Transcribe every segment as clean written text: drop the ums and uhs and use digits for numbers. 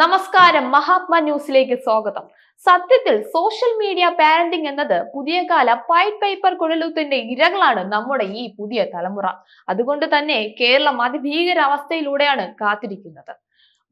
നമസ്കാരം, മഹാത്മാ ന്യൂസിലേക്ക് സ്വാഗതം. സത്യത്തിൽ സോഷ്യൽ മീഡിയ പാരന്റിംഗ് എന്നത് പുതിയ കാല വൈറ്റ് പേപ്പർ കുഴലൂത്തിന്റെ ഇരകളാണ് നമ്മുടെ ഈ പുതിയ തലമുറ. അതുകൊണ്ട് തന്നെ കേരളം അതിഭീകര അവസ്ഥയിലൂടെയാണ് കാത്തിരിക്കുന്നത്.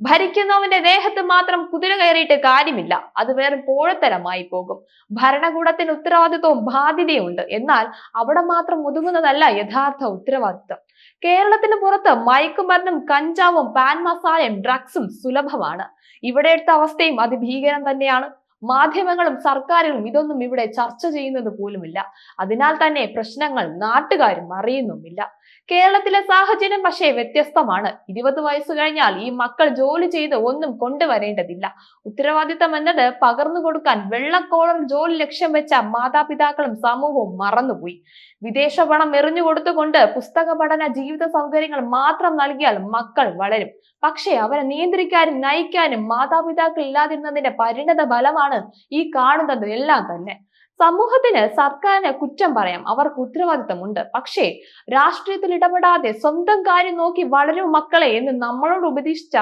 ഭരിക്കുന്നവന്റെ ദേഹത്ത് മാത്രം കുതിര കയറിയിട്ട് കാര്യമില്ല, അത് വേറെ പോഴത്തരമായി പോകും. ഭരണകൂടത്തിന് ഉത്തരവാദിത്വവും ബാധ്യതയും ഉണ്ട്, എന്നാൽ അവിടെ മാത്രം ഒതുങ്ങുന്നതല്ല യഥാർത്ഥ ഉത്തരവാദിത്വം. കേരളത്തിന് പുറത്ത് മയക്കുമരുന്നും കഞ്ചാവും പാൻ മസാലയും ഡ്രഗ്സും സുലഭമാണ്. ഇവിടെ എടുത്ത അവസ്ഥയും അതിഭീകരം തന്നെയാണ്. മാധ്യമങ്ങളും സർക്കാരുകളും ഇതൊന്നും ഇവിടെ ചർച്ച ചെയ്യുന്നത് പോലുമില്ല. അതിനാൽ തന്നെ പ്രശ്നങ്ങൾ നാട്ടുകാരും അറിയുന്നുമില്ല. കേരളത്തിലെ സാഹചര്യം പക്ഷേ വ്യത്യസ്തമാണ്. 20 വയസ്സ് കഴിഞ്ഞാൽ ഈ മക്കൾ ജോലി ചെയ്ത് ഒന്നും കൊണ്ടുവരേണ്ടതില്ല. ഉത്തരവാദിത്തം എന്നത് പകർന്നു കൊടുക്കാൻ വെള്ളക്കോളർ ജോലി ലക്ഷ്യം വെച്ച മാതാപിതാക്കളും സമൂഹവും മറന്നുപോയി. വിദേശ പണം എറിഞ്ഞു കൊടുത്തുകൊണ്ട് പുസ്തക പഠന ജീവിത സൗകര്യങ്ങൾ മാത്രം നൽകിയാൽ മക്കൾ വളരും. പക്ഷേ അവരെ നിയന്ത്രിക്കാനും നയിക്കാനും മാതാപിതാക്കൾ ഇല്ലാതിരുന്നതിന്റെ പരിണത ഫലമാണ് ഈ കാണുന്നത് എല്ലാം തന്നെ. സമൂഹത്തിന് സർക്കാരിനെ കുറ്റം പറയാം, അവർക്ക് ഉത്തരവാദിത്തമുണ്ട്. പക്ഷേ രാഷ്ട്രീയത്തിൽ ഇടപെടാതെ സ്വന്തം കാര്യം നോക്കി വളരും മക്കളെ എന്ന് നമ്മളോട് ഉപദേശിച്ച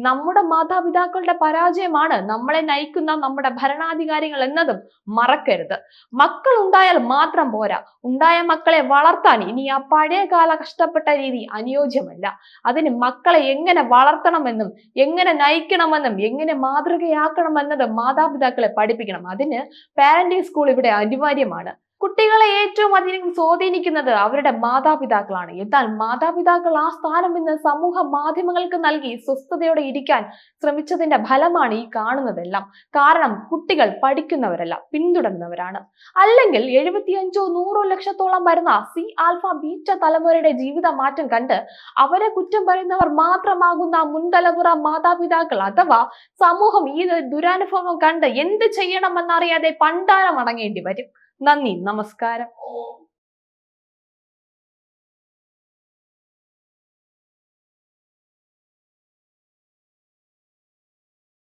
നമ്മുടെ മാതാപിതാക്കളുടെ പരാജയമാണ് നമ്മളെ നയിക്കുന്ന നമ്മുടെ ഭരണാധികാരികൾ എന്നതും മറക്കരുത്. മക്കൾ ഉണ്ടായാൽ മാത്രം പോരാ, ഉണ്ടായ മക്കളെ വളർത്താൻ ഇനി ആ പഴയ കാല കഷ്ടപ്പെട്ട രീതി അനുയോജ്യമല്ല. അതിന് മക്കളെ എങ്ങനെ വളർത്തണമെന്നും എങ്ങനെ നയിക്കണമെന്നും എങ്ങനെ മാതൃകയാക്കണമെന്നത് മാതാപിതാക്കളെ പഠിപ്പിക്കണം. അതിന് പാരന്റിംഗ് സ്കൂൾ ഇവിടെ അനിവാര്യമാണ്. കുട്ടികളെ ഏറ്റവും അധികം സ്വാധീനിക്കുന്നത് അവരുടെ മാതാപിതാക്കളാണ്. എന്നാൽ മാതാപിതാക്കൾ ആ സ്ഥാനം ഇന്ന് സമൂഹ മാധ്യമങ്ങൾക്ക് നൽകി സ്വസ്ഥതയോടെ ഇരിക്കാൻ ശ്രമിച്ചതിന്റെ ഫലമാണ് ഈ കാണുന്നതെല്ലാം. കാരണം കുട്ടികൾ പഠിക്കുന്നവരല്ല, പിന്തുടരുന്നവരാണ്. അല്ലെങ്കിൽ 75 or 100 ലക്ഷത്തോളം വരുന്ന സി ആൽഫ ബീറ്റ തലമുറയുടെ ജീവിത മാറ്റം കണ്ട് അവരെ കുറ്റം പറയുന്നവർ മാത്രമാകുന്ന മുൻതലമുറ മാതാപിതാക്കൾ അഥവാ സമൂഹം ഈ ദുരനുഭവം കണ്ട് എന്ത് ചെയ്യണമെന്നറിയാതെ പണ്ടാരം അടങ്ങേണ്ടി വരും. നന്ദി, നമസ്കാരം.